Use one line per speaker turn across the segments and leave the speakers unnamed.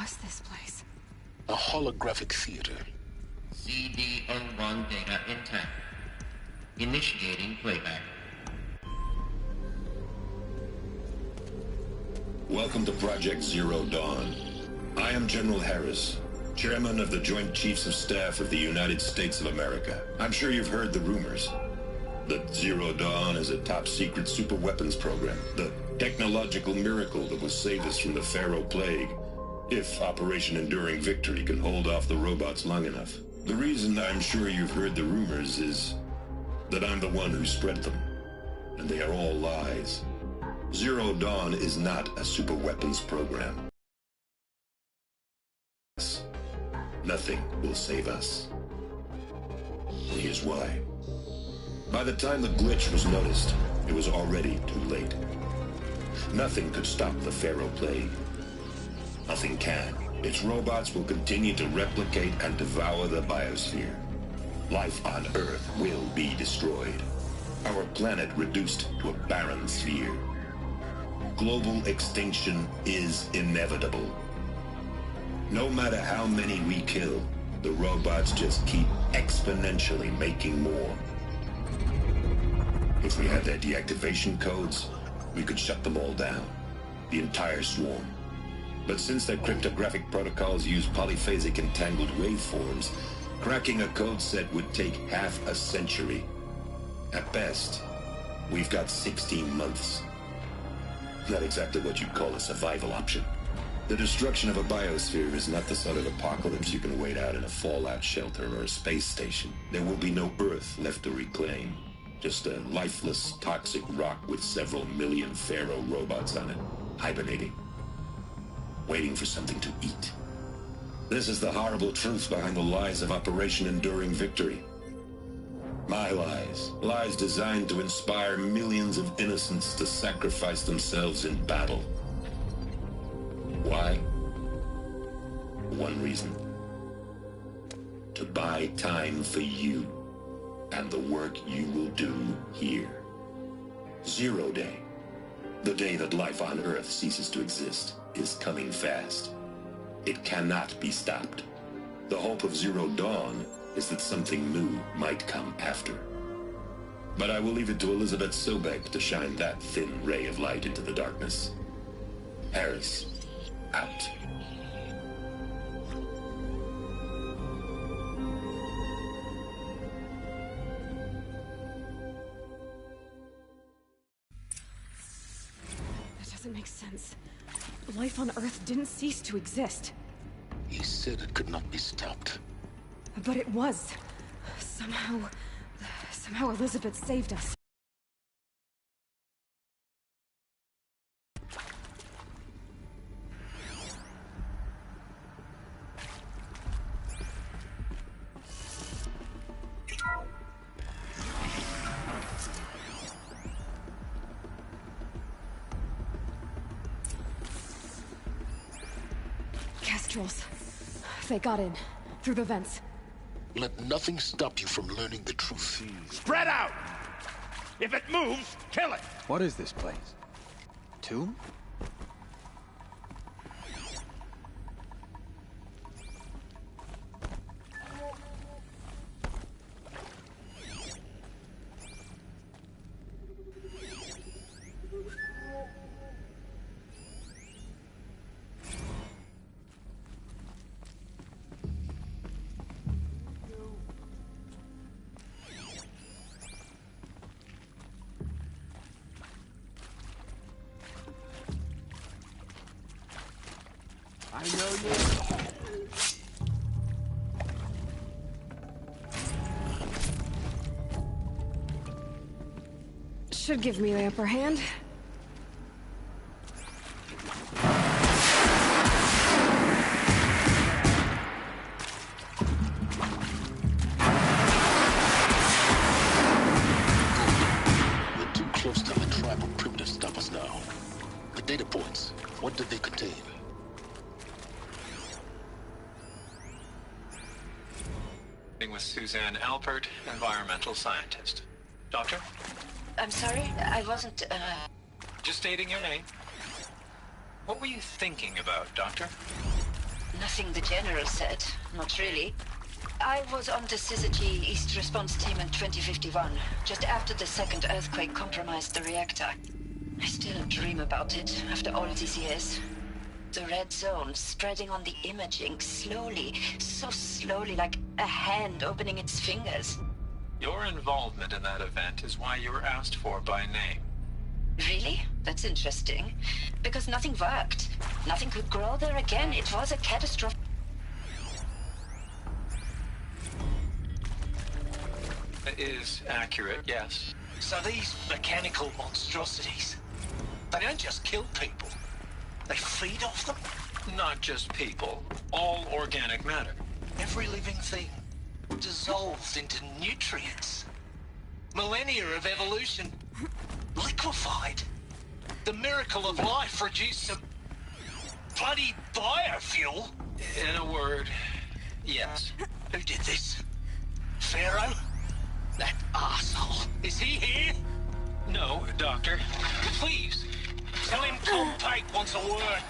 was this place?
A holographic theater.
CD01 data intact. Initiating playback.
Welcome to Project Zero Dawn. I am General Harris, Chairman of the Joint Chiefs of Staff of the United States of America. I'm sure you've heard the rumors that Zero Dawn is a top-secret super-weapons program, the technological miracle that will save us from the Pharaoh Plague, if Operation Enduring Victory can hold off the robots long enough. The reason I'm sure you've heard the rumors is that I'm the one who spread them, and they are all lies. Zero Dawn is not a super-weapons program. Nothing will save us. Here's why. By the time the glitch was noticed, it was already too late. Nothing could stop the Pharaoh Plague. Nothing can. Its robots will continue to replicate and devour the biosphere. Life on Earth will be destroyed. Our planet reduced to a barren sphere. Global extinction is inevitable. No matter how many we kill, the robots just keep exponentially making more. If we had their deactivation codes, we could shut them all down, the entire swarm. But since their cryptographic protocols use polyphasic entangled waveforms, cracking a code set would take half a century. At best, we've got 16 months. Not exactly what you'd call a survival option. The destruction of a biosphere is not the sort of apocalypse you can wait out in a fallout shelter or a space station. There will be no Earth left to reclaim. Just a lifeless, toxic rock with several million Pharaoh robots on it, hibernating, waiting for something to eat. This is the horrible truth behind the lies of Operation Enduring Victory. My lies. Lies designed to inspire millions of innocents to sacrifice themselves in battle. Why? One reason. To buy time for you and the work you will do here. Zero Day, the day that life on Earth ceases to exist, is coming fast. It cannot be stopped. The hope of Zero Dawn is that something new might come after. But I will leave it to Elizabeth Sobek to shine that thin ray of light into the darkness. Harris, out.
That doesn't make sense. Life on Earth didn't cease to exist.
He said it could not be stopped.
But it was. Somehow Elizabeth saved us. Kestrels. They got in. Through the vents.
Let nothing stop you from learning the truth.
Spread out! If it moves, kill it!
What is this place? Tomb?
I know you.
Should give me the upper hand.
We're too close to the tribal primitive to stop us now. The data points, what did they contain?
With Suzanne Alpert, environmental scientist. Doctor?
I'm sorry, I wasn't,
Just stating your name. What were you thinking about, Doctor?
Nothing the General said. Not really. I was on the Syzygy East Response Team in 2051, just after the second earthquake compromised the reactor. I still dream about it after all these years. The red zone spreading on the imaging slowly, so slowly, like a hand opening its fingers.
Your involvement in that event is why you were asked for by name.
Really? That's interesting. Because nothing worked. Nothing could grow there again. It was a catastrophe.
It is accurate, yes.
So these mechanical monstrosities, they don't just kill people. They feed off them.
Not just people, all organic matter.
Every living thing dissolved into nutrients. Millennia of evolution liquefied. The miracle of life reduced some bloody biofuel.
In a word, yes.
Who did this? Pharaoh? That arsehole. Is he here?
No, Doctor.
Please, tell him Tom Pate wants a word.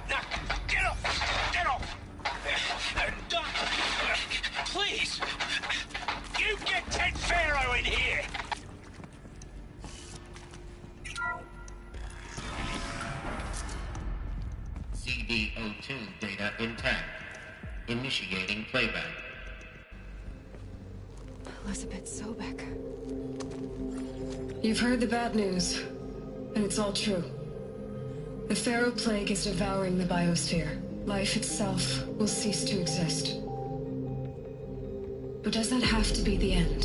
Now, get off! Get off! Doctor, please! You get Ted Pharaoh in here!
CD02 data intact. Initiating playback.
Elizabeth Sobek.
You've heard the bad news, and it's all true. The Pharaoh Plague is devouring the biosphere. Life itself will cease to exist. But does that have to be the end?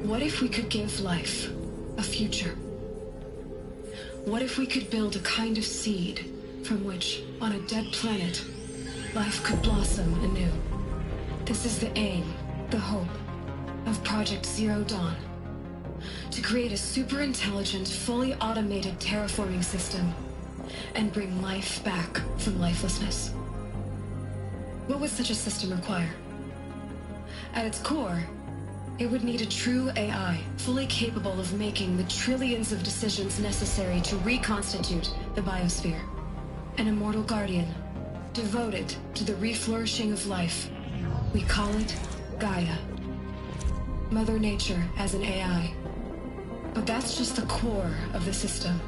What if we could give life a future? What if we could build a kind of seed from which, on a dead planet, life could blossom anew? This is the aim, the hope, of Project Zero Dawn. To create a super-intelligent, fully automated terraforming system and bring life back from lifelessness. What would such a system require? At its core, it would need a true AI, fully capable of making the trillions of decisions necessary to reconstitute the biosphere. An immortal guardian, devoted to the reflourishing of life. We call it Gaia. Mother Nature as an AI. But that's just the core of the system.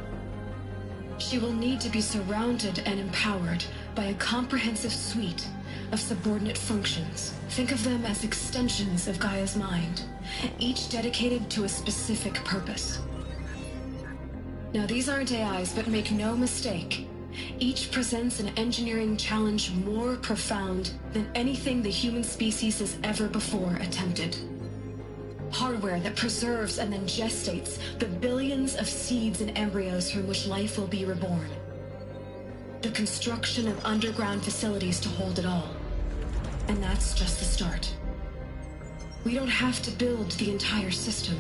She will need to be surrounded and empowered by a comprehensive suite of subordinate functions. Think of them as extensions of Gaia's mind, each dedicated to a specific purpose. Now, these aren't AIs, but make no mistake, each presents an engineering challenge more profound than anything the human species has ever before attempted. Hardware that preserves and then gestates the billions of seeds and embryos from which life will be reborn. The construction of underground facilities to hold it all. And that's just the start. We don't have to build the entire system.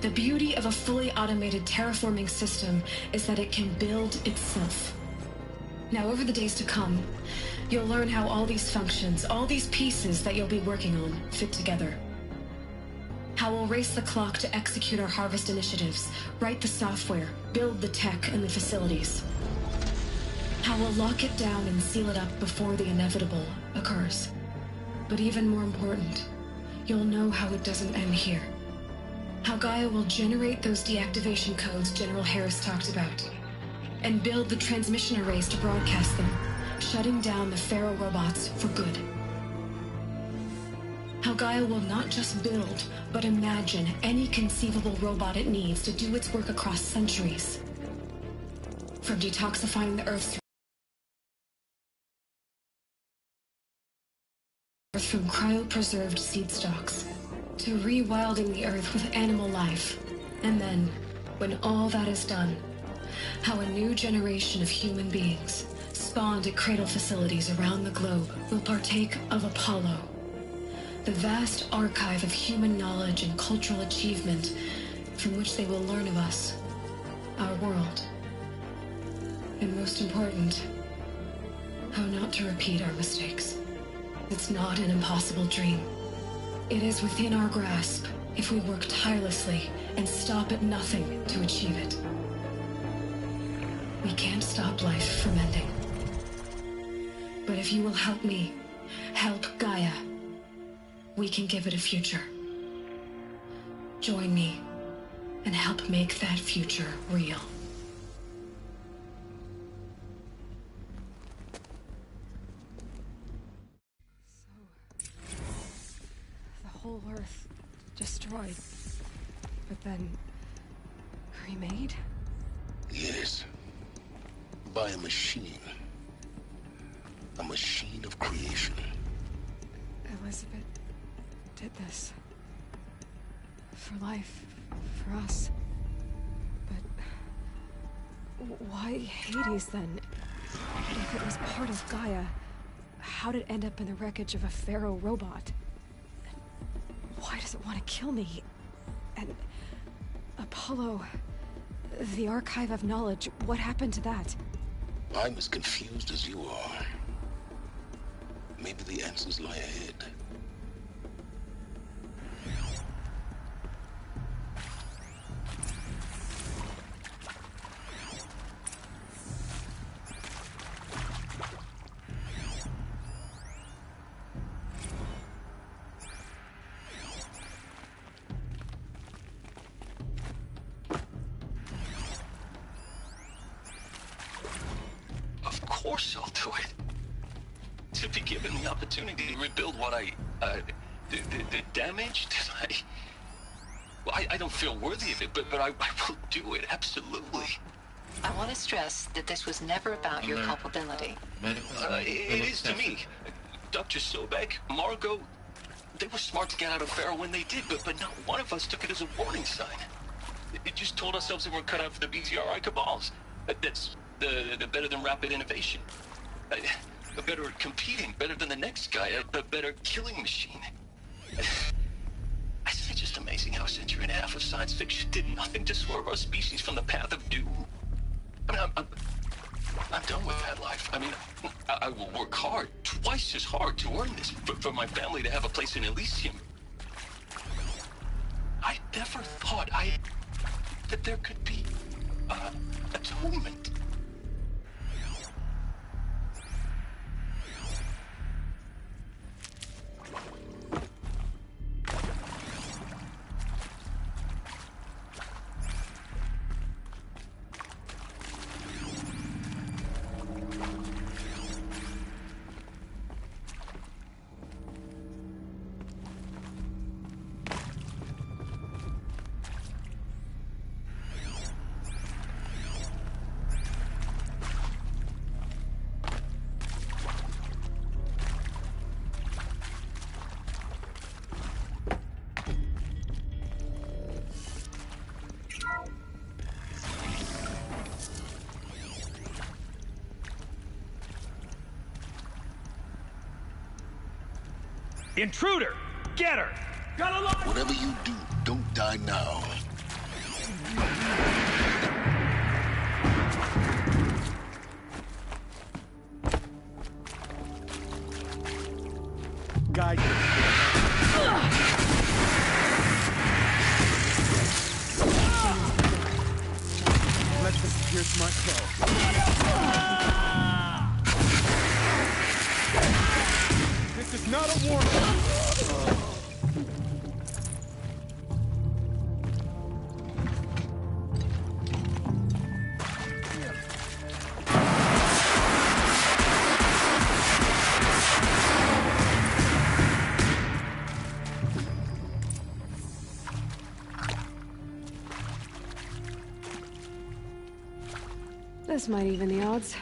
The beauty of a fully automated terraforming system is that it can build itself. Now, over the days to come, you'll learn how all these functions, all these pieces that you'll be working on, fit together. How we'll race the clock to execute our harvest initiatives, write the software, build the tech and the facilities. How we'll lock it down and seal it up before the inevitable occurs. But even more important, you'll know how it doesn't end here. How Gaia will generate those deactivation codes General Harris talked about, and build the transmission arrays to broadcast them, shutting down the Pharaoh robots for good. How Gaia will not just build, but imagine any conceivable robot it needs to do its work across centuries. From detoxifying the Earth's from cryopreserved seed stocks, to rewilding the Earth with animal life. And then, when all that is done, how a new generation of human beings, spawned at cradle facilities around the globe, will partake of Apollo, the vast archive of human knowledge and cultural achievement from which they will learn of us, our world. And most important, how not to repeat our mistakes. It's not an impossible dream. It is within our grasp if we work tirelessly and stop at nothing to achieve it. We can't stop life from ending, But if you will help me, help Gaia, we can give it a future. Join me and help make that future real.
The whole Earth destroyed, but then remade?
Yes. By a machine. A machine of creation.
Elizabeth did this. For life, for us. But why Hades then? If it was part of Gaia, how did it end up in the wreckage of a Pharaoh robot? Why does it want to kill me? And Apollo, the Archive of Knowledge, what happened to that?
I'm as confused as you are. Maybe the answers lie ahead.
Of course I'll do it. To be given the opportunity to rebuild what the damage that I don't feel worthy of it, but I will do it, absolutely.
I want to stress that this was never about your culpability.
It is to me. Dr. Sobek, Margot, they were smart to get out of Pharaoh when they did, but not one of us took it as a warning sign. It just told ourselves that we're cut out for the BTRI cabals. That's the better than rapid innovation. Better at competing, better than the next guy, a better killing machine. It's just amazing how a century and a half of science fiction did nothing to swerve our species from the path of doom. I mean, I'm done with that life. I mean, I will work hard, twice as hard to earn this, for my family to have a place in Elysium. I never thought that there could be atonement.
Intruder! Get her!
Whatever you do, don't die now.
Guide me. Let this pierce my soul. This is not a warning.
This might even the odds.